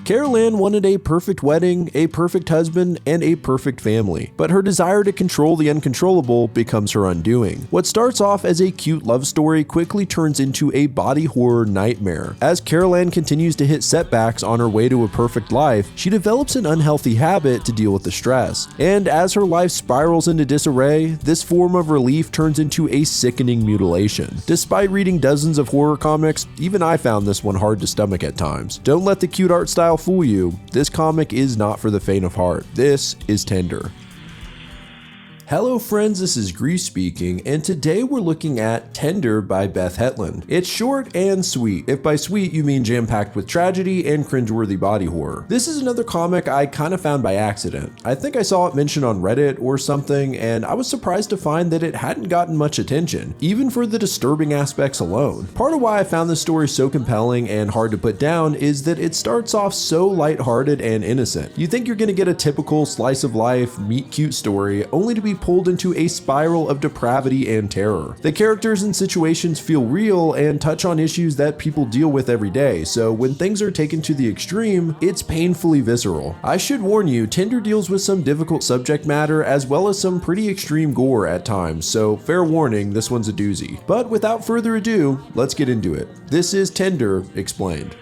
Carol Ann wanted a perfect wedding, a perfect husband, and a perfect family, but her desire to control the uncontrollable becomes her undoing. What starts off as a cute love story quickly turns into a body horror nightmare. As Carol Ann continues to hit setbacks on her way to a perfect life, she develops an unhealthy habit to deal with the stress. And as her life spirals into disarray, this form of relief turns into a sickening mutilation. Despite reading dozens of horror comics, even I found this one hard to stomach at times. Don't let the cute art style fool you. This comic is not for the faint of heart. This is Tender. Hello friends, this is Grease speaking, and today we're looking at Tender by Beth Hetland. It's short and sweet, if by sweet you mean jam-packed with tragedy and cringeworthy body horror. This is another comic I kind of found by accident. I think I saw it mentioned on Reddit or something, and I was surprised to find that it hadn't gotten much attention, even for the disturbing aspects alone. Part of why I found this story so compelling and hard to put down is that it starts off so lighthearted and innocent. You think you're gonna get a typical slice of life, meet cute story, only to be pulled into a spiral of depravity and terror. The characters and situations feel real and touch on issues that people deal with every day, so when things are taken to the extreme, it's painfully visceral. I should warn you, Tender deals with some difficult subject matter as well as some pretty extreme gore at times, so fair warning, this one's a doozy. But without further ado, let's get into it. This is Tender Explained.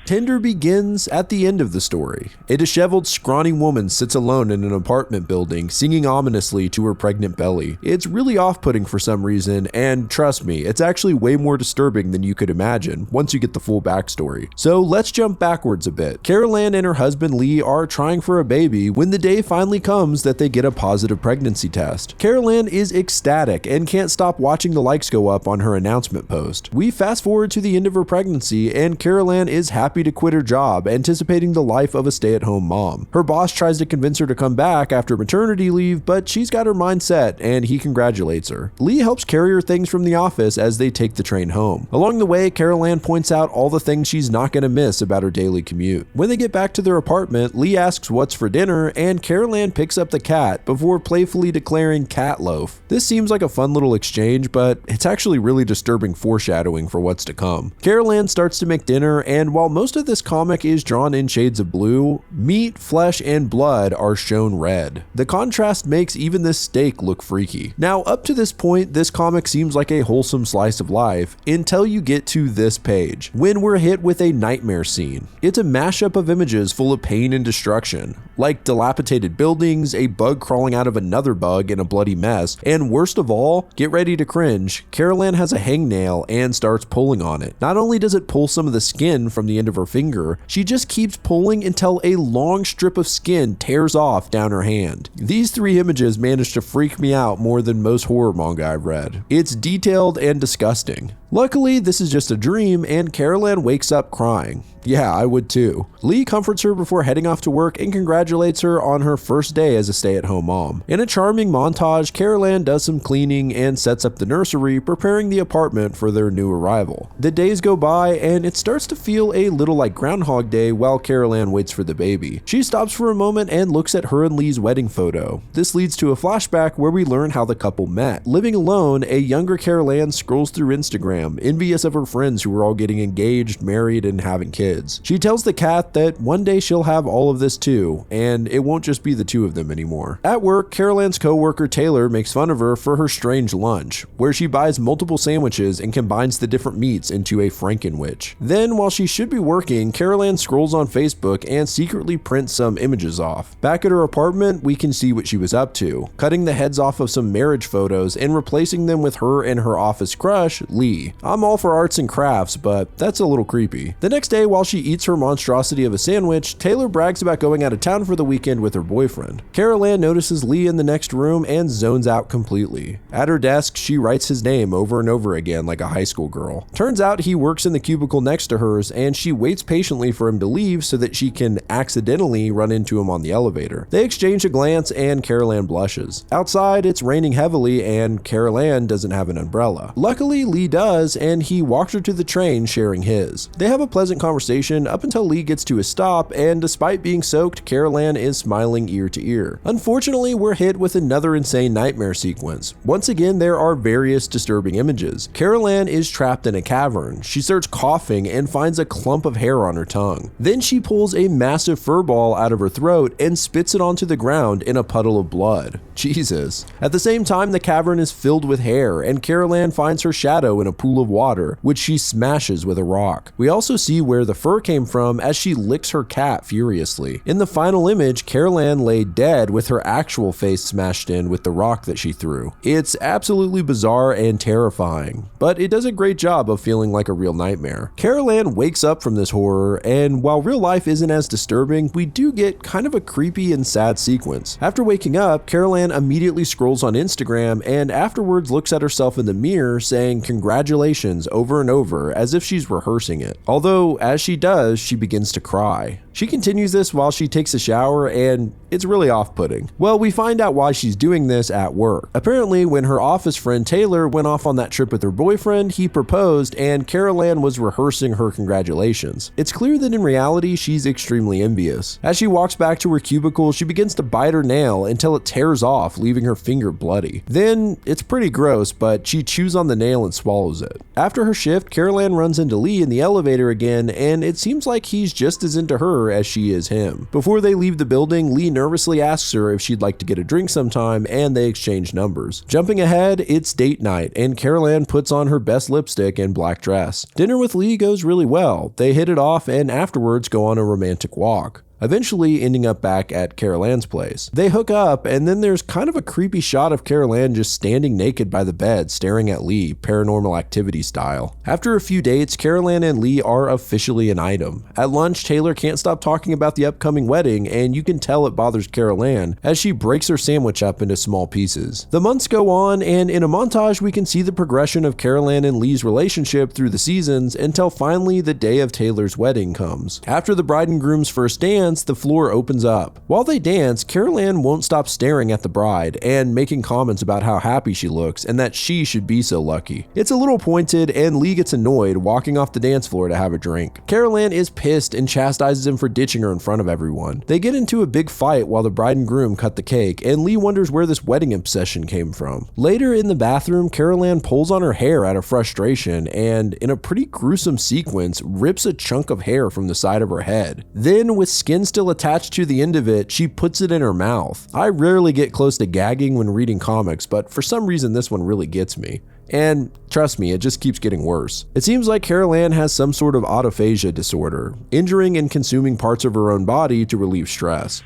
Tender begins at the end of the story. A disheveled, scrawny woman sits alone in an apartment building, singing ominously to her pregnant belly. It's really off-putting for some reason, and trust me, it's actually way more disturbing than you could imagine once you get the full backstory. So let's jump backwards a bit. Carol Ann and her husband Lee are trying for a baby when the day finally comes that they get a positive pregnancy test. Carol Ann is ecstatic and can't stop watching the likes go up on her announcement post. We fast forward to the end of her pregnancy, and Carol Ann is happy to quit her job, anticipating the life of a stay-at-home mom. Her boss tries to convince her to come back after maternity leave, but she's got her mind set, and he congratulates her. Lee helps carry her things from the office as they take the train home. Along the way, Carol Ann points out all the things she's not going to miss about her daily commute. When they get back to their apartment, Lee asks what's for dinner, and Carol Ann picks up the cat before playfully declaring cat loaf. This seems like a fun little exchange, but it's actually really disturbing foreshadowing for what's to come. Carol Ann starts to make dinner, and while most of this comic is drawn in shades of blue, meat, flesh, and blood are shown red. The contrast makes even this steak look freaky. Now, up to this point, this comic seems like a wholesome slice of life until you get to this page, when we're hit with a nightmare scene. It's a mashup of images full of pain and destruction, like dilapidated buildings, a bug crawling out of another bug in a bloody mess, and worst of all, get ready to cringe, Carol Ann has a hangnail and starts pulling on it. Not only does it pull some of the skin from the end of her finger, she just keeps pulling until a long strip of skin tears off down her hand. These three images managed to freak me out more than most horror manga I've read. It's detailed and disgusting. Luckily, this is just a dream, and Carol Ann wakes up crying. Yeah, I would too. Lee comforts her before heading off to work and congratulates her on her first day as a stay-at-home mom. In a charming montage, Carol Ann does some cleaning and sets up the nursery, preparing the apartment for their new arrival. The days go by, and it starts to feel a little like Groundhog Day while Carol Ann waits for the baby. She stops for a moment and looks at her and Lee's wedding photo. This leads to a flashback where we learn how the couple met. Living alone, a younger Carol Ann scrolls through Instagram, envious of her friends who are all getting engaged, married, and having kids. She tells the cat that one day she'll have all of this too, and it won't just be the two of them anymore. At work, Carol Ann's co-worker Taylor makes fun of her for her strange lunch, where she buys multiple sandwiches and combines the different meats into a Frankenwich. Then, while she should be working, Carol Ann scrolls on Facebook and secretly prints some images off. Back at her apartment, we can see what she was up to, cutting the heads off of some marriage photos and replacing them with her and her office crush, Lee. I'm all for arts and crafts, but that's a little creepy. The next day, while she eats her monstrosity of a sandwich, Taylor brags about going out of town for the weekend with her boyfriend. Carol Ann notices Lee in the next room and zones out completely. At her desk, she writes his name over and over again like a high school girl. Turns out he works in the cubicle next to hers, and she waits patiently for him to leave so that she can accidentally run into him on the elevator. They exchange a glance, and Carol Ann blushes. Outside, it's raining heavily, and Carol Ann doesn't have an umbrella. Luckily, Lee does, does, and he walks her to the train, sharing his. They have a pleasant conversation up until Lee gets to a stop, and despite being soaked, Carol Ann is smiling ear to ear. Unfortunately, we're hit with another insane nightmare sequence. Once again, there are various disturbing images. Carol Ann is trapped in a cavern. She starts coughing and finds a clump of hair on her tongue. Then she pulls a massive fur ball out of her throat and spits it onto the ground in a puddle of blood. Jesus. At the same time, the cavern is filled with hair, and Carol Ann finds her shadow in a pool of water, which she smashes with a rock. We also see where the fur came from as she licks her cat furiously. In the final image, Carol Ann lay dead with her actual face smashed in with the rock that she threw. It's absolutely bizarre and terrifying, but it does a great job of feeling like a real nightmare. Carol Ann wakes up from this horror, and while real life isn't as disturbing, we do get kind of a creepy and sad sequence. After waking up, Carol Ann immediately scrolls on Instagram and afterwards looks at herself in the mirror saying congratulations over and over as if she's rehearsing it. Although, as she does, she begins to cry. She continues this while she takes a shower, and it's really off-putting. Well, we find out why she's doing this at work. Apparently, when her office friend Taylor went off on that trip with her boyfriend, he proposed, and Carol Ann was rehearsing her congratulations. It's clear that in reality, she's extremely envious. As she walks back to her cubicle, she begins to bite her nail until it tears off, leaving her finger bloody. Then, it's pretty gross, but she chews on the nail and swallows it. After her shift, Carol Ann runs into Lee in the elevator again, and it seems like he's just as into her as she is him. Before they leave the building, Lee nervously asks her if she'd like to get a drink sometime, and they exchange numbers. Jumping ahead, it's date night, and Carol Ann puts on her best lipstick and black dress. Dinner with Lee goes really well. They hit it off and afterwards go on a romantic walk, eventually ending up back at Carol Ann's place. They hook up, and then there's kind of a creepy shot of Carol Ann just standing naked by the bed staring at Lee, Paranormal Activity style. After a few dates, Carol Ann and Lee are officially an item. At lunch, Taylor can't stop talking about the upcoming wedding, and you can tell it bothers Carol Ann as she breaks her sandwich up into small pieces. The months go on, and in a montage we can see the progression of Carol Ann and Lee's relationship through the seasons until finally the day of Taylor's wedding comes. After the bride and groom's first dance, the floor opens up. While they dance, Carol Ann won't stop staring at the bride and making comments about how happy she looks and that she should be so lucky. It's a little pointed, and Lee gets annoyed, walking off the dance floor to have a drink. Carol Ann is pissed and chastises him for ditching her in front of everyone. They get into a big fight while the bride and groom cut the cake, and Lee wonders where this wedding obsession came from. Later in the bathroom, Carol Ann pulls on her hair out of frustration and, in a pretty gruesome sequence, rips a chunk of hair from the side of her head. Then, with skin still attached to the end of it, she puts it in her mouth. I rarely get close to gagging when reading comics, but for some reason this one really gets me. And trust me, it just keeps getting worse. It seems like Carol Ann has some sort of autophagia disorder, injuring and consuming parts of her own body to relieve stress.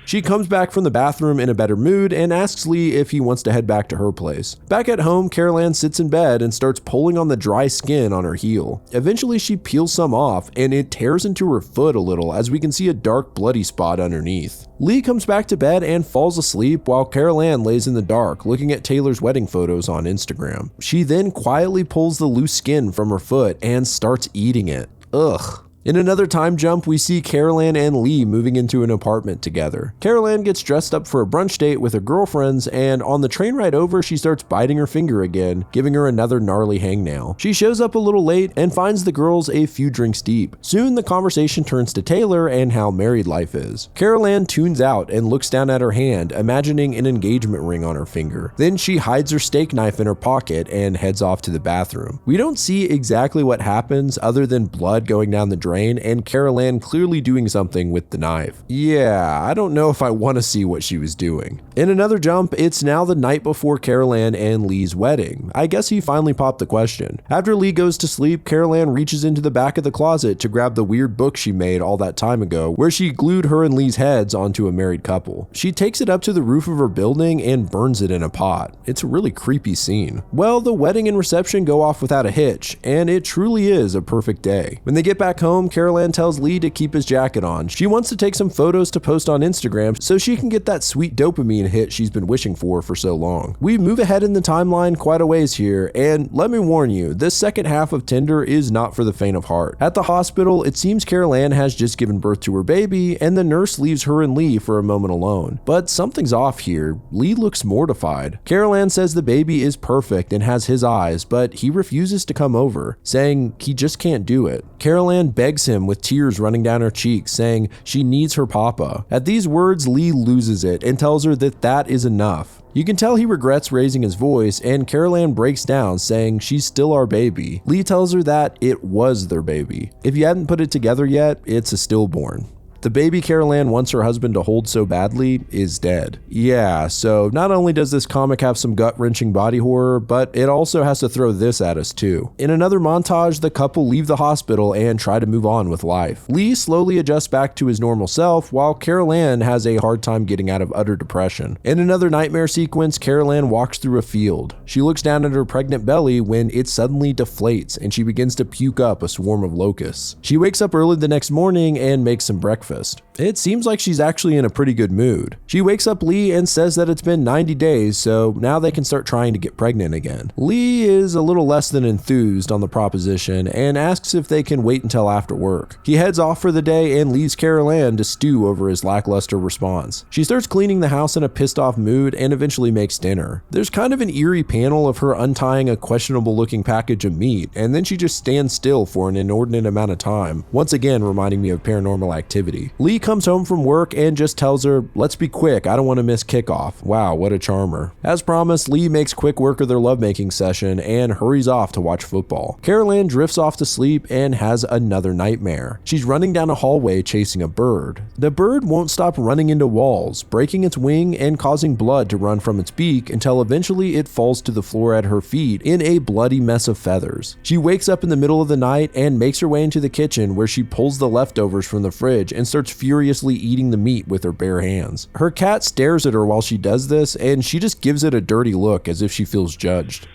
She comes back from the bathroom in a better mood and asks Lee if he wants to head back to her place. Back at home, Carol Ann sits in bed and starts pulling on the dry skin on her heel. Eventually, she peels some off, and it tears into her foot a little as we can see a dark bloody spot underneath. Lee comes back to bed and falls asleep while Carol Ann lays in the dark looking at Taylor's wedding photos on Instagram. She then quietly pulls the loose skin from her foot and starts eating it. Ugh. In another time jump, we see Carol Ann and Lee moving into an apartment together. Carol Ann gets dressed up for a brunch date with her girlfriends, and on the train ride over, she starts biting her finger again, giving her another gnarly hangnail. She shows up a little late and finds the girls a few drinks deep. Soon, the conversation turns to Taylor and how married life is. Carol Ann tunes out and looks down at her hand, imagining an engagement ring on her finger. Then she hides her steak knife in her pocket and heads off to the bathroom. We don't see exactly what happens other than blood going down the drain and Carol Ann clearly doing something with the knife. Yeah, I don't know if I want to see what she was doing. In another jump, it's now the night before Carol Ann and Lee's wedding. I guess he finally popped the question. After Lee goes to sleep, Carol Ann reaches into the back of the closet to grab the weird book she made all that time ago, where she glued her and Lee's heads onto a married couple. She takes it up to the roof of her building and burns it in a pot. It's a really creepy scene. Well, the wedding and reception go off without a hitch, and it truly is a perfect day. When they get back home, home, Carol Ann tells Lee to keep his jacket on. She wants to take some photos to post on Instagram so she can get that sweet dopamine hit she's been wishing for so long. We move ahead in the timeline quite a ways here, and let me warn you, this second half of Tinder is not for the faint of heart. At the hospital, it seems Carol Ann has just given birth to her baby, and the nurse leaves her and Lee for a moment alone. But something's off here. Lee looks mortified. Carol Ann says the baby is perfect and has his eyes, but he refuses to come over, saying he just can't do it. Carol Ann begs him with tears running down her cheeks, saying she needs her papa. At these words, Lee loses it and tells her that that is enough. You can tell he regrets raising his voice, and Carol Ann breaks down, saying she's still our baby. Lee tells her that it was their baby. If you hadn't put it together yet, it's a stillborn. The baby Carol Ann wants her husband to hold so badly is dead. Yeah, so not only does this comic have some gut-wrenching body horror, but it also has to throw this at us too. In another montage, the couple leave the hospital and try to move on with life. Lee slowly adjusts back to his normal self, while Carol Ann has a hard time getting out of utter depression. In another nightmare sequence, Carol Ann walks through a field. She looks down at her pregnant belly when it suddenly deflates and she begins to puke up a swarm of locusts. She wakes up early the next morning and makes some breakfast. It seems like she's actually in a pretty good mood. She wakes up Lee and says that it's been 90 days, so now they can start trying to get pregnant again. Lee is a little less than enthused on the proposition and asks if they can wait until after work. He heads off for the day and leaves Carol Ann to stew over his lackluster response. She starts cleaning the house in a pissed off mood and eventually makes dinner. There's kind of an eerie panel of her untying a questionable looking package of meat, and then she just stands still for an inordinate amount of time, once again reminding me of Paranormal Activity. Lee comes home from work and just tells her, "Let's be quick, I don't want to miss kickoff." Wow, what a charmer. As promised, Lee makes quick work of their lovemaking session and hurries off to watch football. Carol Ann drifts off to sleep and has another nightmare. She's running down a hallway chasing a bird. The bird won't stop running into walls, breaking its wing and causing blood to run from its beak until eventually it falls to the floor at her feet in a bloody mess of feathers. She wakes up in the middle of the night and makes her way into the kitchen, where she pulls the leftovers from the fridge and starts furiously eating the meat with her bare hands. Her cat stares at her while she does this, and she just gives it a dirty look as if she feels judged.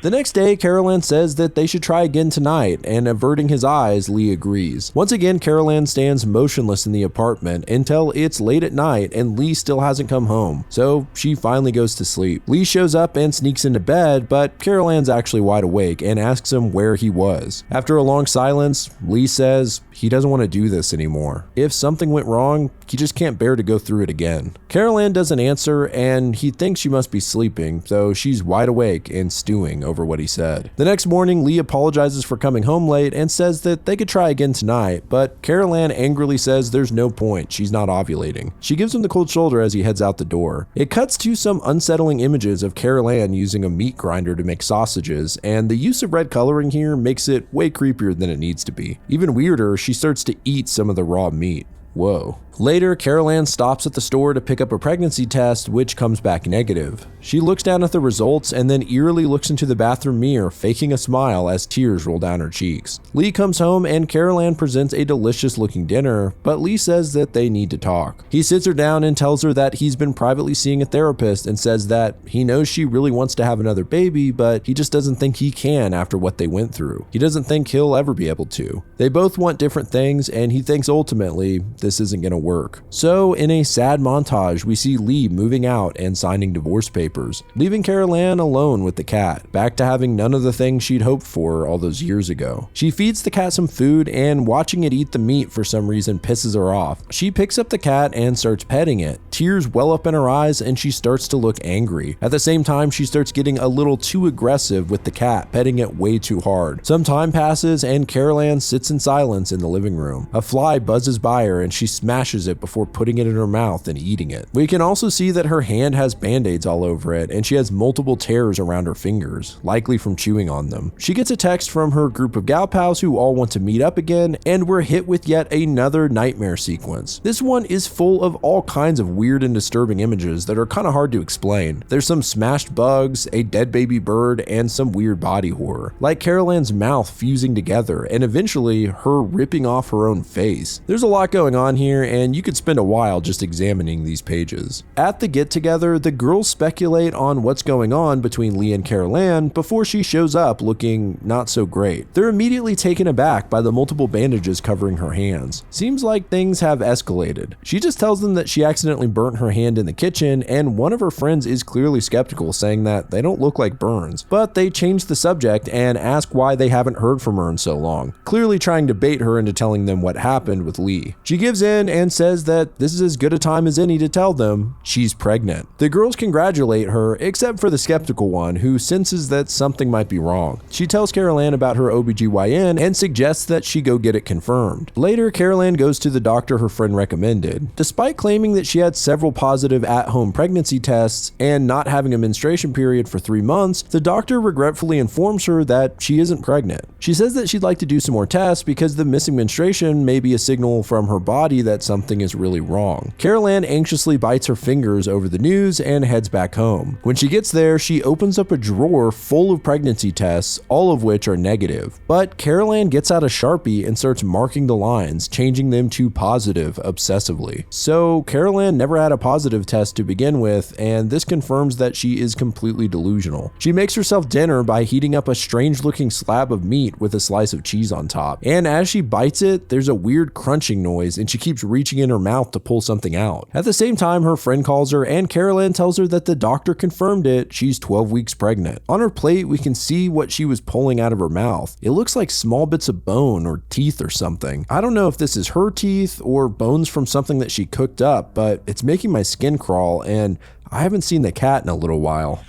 The next day, Carol Ann says that they should try again tonight, and averting his eyes, Lee agrees. Once again, Carol Ann stands motionless in the apartment until it's late at night and Lee still hasn't come home, so she finally goes to sleep. Lee shows up and sneaks into bed, but Carol Ann's actually wide awake and asks him where he was. After a long silence, Lee says he doesn't want to do this anymore. If something went wrong, he just can't bear to go through it again. Carol Ann doesn't answer, and he thinks she must be sleeping, so she's wide awake and stewing over what he said. The next morning, Lee apologizes for coming home late and says that they could try again tonight, but Carol Ann angrily says there's no point, she's not ovulating. She gives him the cold shoulder as he heads out the door. It cuts to some unsettling images of Carol Ann using a meat grinder to make sausages, and the use of red coloring here makes it way creepier than it needs to be. Even weirder, she starts to eat some of the raw meat. Whoa. Later, Carol Ann stops at the store to pick up a pregnancy test, which comes back negative. She looks down at the results and then eerily looks into the bathroom mirror, faking a smile as tears roll down her cheeks. Lee comes home and Carol Ann presents a delicious looking dinner, but Lee says that they need to talk. He sits her down and tells her that he's been privately seeing a therapist and says that he knows she really wants to have another baby, but he just doesn't think he can after what they went through. He doesn't think he'll ever be able to. They both want different things, and he thinks ultimately this isn't going to work. So in a sad montage, we see Lee moving out and signing divorce papers, leaving Carol Ann alone with the cat, back to having none of the things she'd hoped for all those years ago. She feeds the cat some food, and watching it eat the meat for some reason pisses her off. She picks up the cat and starts petting it. Tears well up in her eyes and she starts to look angry. At the same time, she starts getting a little too aggressive with the cat, petting it way too hard. Some time passes and Carol Ann sits in silence in the living room. A fly buzzes by her and she smashes it before putting it in her mouth and eating it. We can also see that her hand has band-aids all over it, and she has multiple tears around her fingers, likely from chewing on them. She gets a text from her group of gal pals who all want to meet up again, and we're hit with yet another nightmare sequence. This one is full of all kinds of weird and disturbing images that are kind of hard to explain. There's some smashed bugs, a dead baby bird, and some weird body horror, like Carol Ann's mouth fusing together, and eventually her ripping off her own face. There's a lot going on on here, and you could spend a while just examining these pages. At the get-together, the girls speculate on what's going on between Lee and Carol Ann before she shows up looking not so great. They're immediately taken aback by the multiple bandages covering her hands. Seems like things have escalated. She just tells them that she accidentally burnt her hand in the kitchen, and one of her friends is clearly skeptical, saying that they don't look like burns. But they change the subject and ask why they haven't heard from her in so long, clearly trying to bait her into telling them what happened with Lee. She gives in and says that this is as good a time as any to tell them she's pregnant. The girls congratulate her, except for the skeptical one, who senses that something might be wrong. She tells Carol Ann about her OBGYN and suggests that she go get it confirmed. Later, Carol Ann goes to the doctor her friend recommended. Despite claiming that she had several positive at-home pregnancy tests and not having a menstruation period for 3 months, the doctor regretfully informs her that she isn't pregnant. She says that she'd like to do some more tests because the missing menstruation may be a signal from her body that something is really wrong. Carol Ann anxiously bites her fingers over the news and heads back home. When she gets there, she opens up a drawer full of pregnancy tests, all of which are negative. But Carol Ann gets out a Sharpie and starts marking the lines, changing them to positive obsessively. So Carol Ann never had a positive test to begin with, and this confirms that she is completely delusional. She makes herself dinner by heating up a strange-looking slab of meat with a slice of cheese on top. And as she bites it, there's a weird crunching noise, and she keeps reaching in her mouth to pull something out. At the same time, her friend calls her, and Carol Ann tells her that the doctor confirmed it. She's 12 weeks pregnant. On her plate, we can see what she was pulling out of her mouth. It looks like small bits of bone or teeth or something. I don't know if this is her teeth or bones from something that she cooked up, but it's making my skin crawl, and I haven't seen the cat in a little while.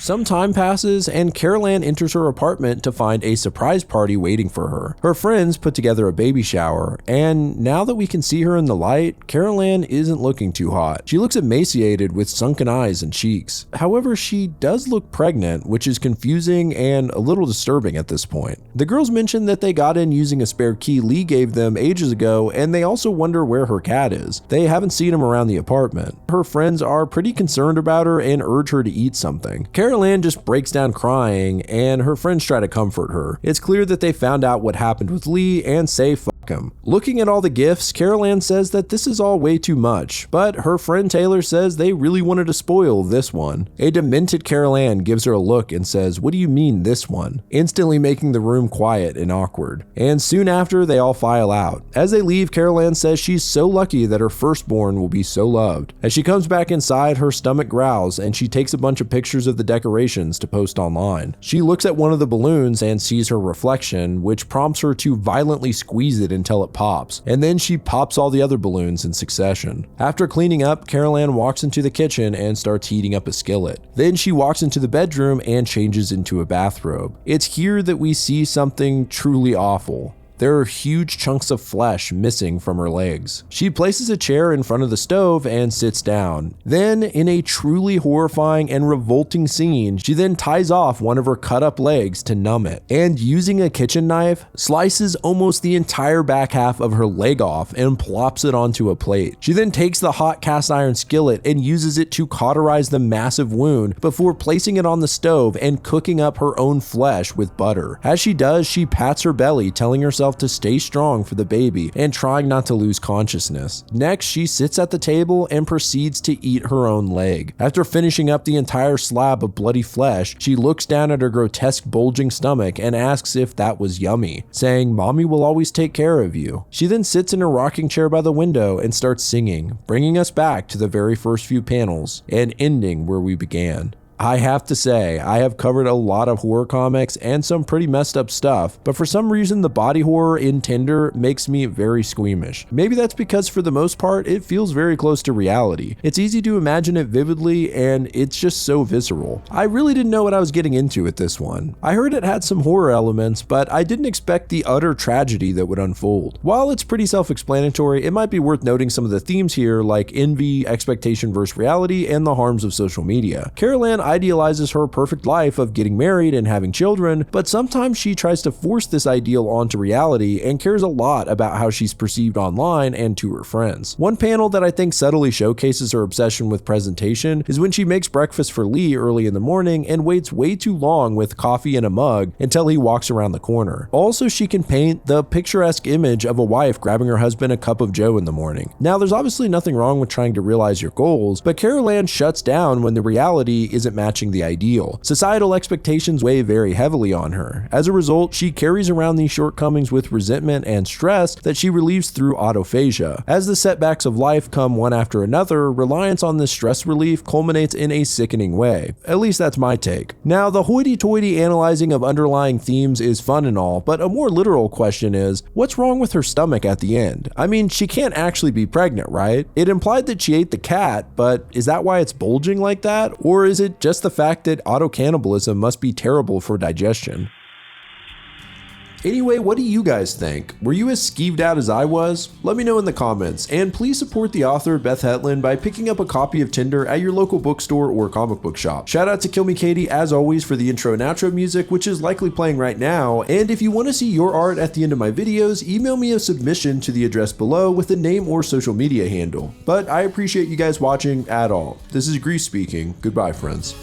Some time passes, and Carol Ann enters her apartment to find a surprise party waiting for her. Her friends put together a baby shower, and now that we can see her in the light, Carol Ann isn't looking too hot. She looks emaciated with sunken eyes and cheeks. However, she does look pregnant, which is confusing and a little disturbing at this point. The girls mention that they got in using a spare key Lee gave them ages ago, and they also wonder where her cat is. They haven't seen him around the apartment. Her friends are pretty concerned about her and urge her to eat something. Carol Ann just breaks down crying, and her friends try to comfort her. It's clear that they found out what happened with Lee and say fuck him. Looking at all the gifts, Carol Ann says that this is all way too much, but her friend Taylor says they really wanted to spoil this one. A demented Carol Ann gives her a look and says, "What do you mean this one?" instantly making the room quiet and awkward. And soon after, they all file out. As they leave, Carol Ann says she's so lucky that her firstborn will be so loved. As she comes back inside, her stomach growls, and she takes a bunch of pictures of the decorations to post online. She looks at one of the balloons and sees her reflection, which prompts her to violently squeeze it until it pops, and then she pops all the other balloons in succession. After cleaning up, Carol Ann walks into the kitchen and starts heating up a skillet. Then she walks into the bedroom and changes into a bathrobe. It's here that we see something truly awful. There are huge chunks of flesh missing from her legs. She places a chair in front of the stove and sits down. Then, in a truly horrifying and revolting scene, she then ties off one of her cut up legs to numb it, and using a kitchen knife, slices almost the entire back half of her leg off and plops it onto a plate. She then takes the hot cast iron skillet and uses it to cauterize the massive wound before placing it on the stove and cooking up her own flesh with butter. As she does, she pats her belly, telling herself to stay strong for the baby and trying not to lose consciousness. Next, she sits at the table and proceeds to eat her own leg. After finishing up the entire slab of bloody flesh, she looks down at her grotesque bulging stomach and asks if that was yummy, saying, "Mommy will always take care of you." She then sits in her rocking chair by the window and starts singing, bringing us back to the very first few panels and ending where we began. I have to say, I have covered a lot of horror comics and some pretty messed up stuff, but for some reason the body horror in Tinder makes me very squeamish. Maybe that's because for the most part, it feels very close to reality. It's easy to imagine it vividly, and it's just so visceral. I really didn't know what I was getting into with this one. I heard it had some horror elements, but I didn't expect the utter tragedy that would unfold. While it's pretty self-explanatory, it might be worth noting some of the themes here, like envy, expectation versus reality, and the harms of social media. Carol Ann, idealizes her perfect life of getting married and having children, but sometimes she tries to force this ideal onto reality and cares a lot about how she's perceived online and to her friends. One panel that I think subtly showcases her obsession with presentation is when she makes breakfast for Lee early in the morning and waits way too long with coffee in a mug until he walks around the corner. Also, she can paint the picturesque image of a wife grabbing her husband a cup of joe in the morning. Now, there's obviously nothing wrong with trying to realize your goals, but Carol Ann shuts down when the reality isn't matching the ideal. Societal expectations weigh very heavily on her. As a result, she carries around these shortcomings with resentment and stress that she relieves through autophagia. As the setbacks of life come one after another, reliance on this stress relief culminates in a sickening way. At least that's my take. Now, the hoity-toity analyzing of underlying themes is fun and all, but a more literal question is, what's wrong with her stomach at the end? I mean, she can't actually be pregnant, right? It implied that she ate the cat, but is that why it's bulging like that? Or is it just the fact that autocannibalism must be terrible for digestion? Anyway, what do you guys think? Were you as skeeved out as I was? Let me know in the comments, and please support the author Beth Hetland by picking up a copy of Tinder at your local bookstore or comic book shop. Shout out to Kill Me Katie as always for the intro and outro music, which is likely playing right now, and if you want to see your art at the end of my videos, email me a submission to the address below with a name or social media handle. But I appreciate you guys watching at all. This is Grease speaking. Goodbye, friends.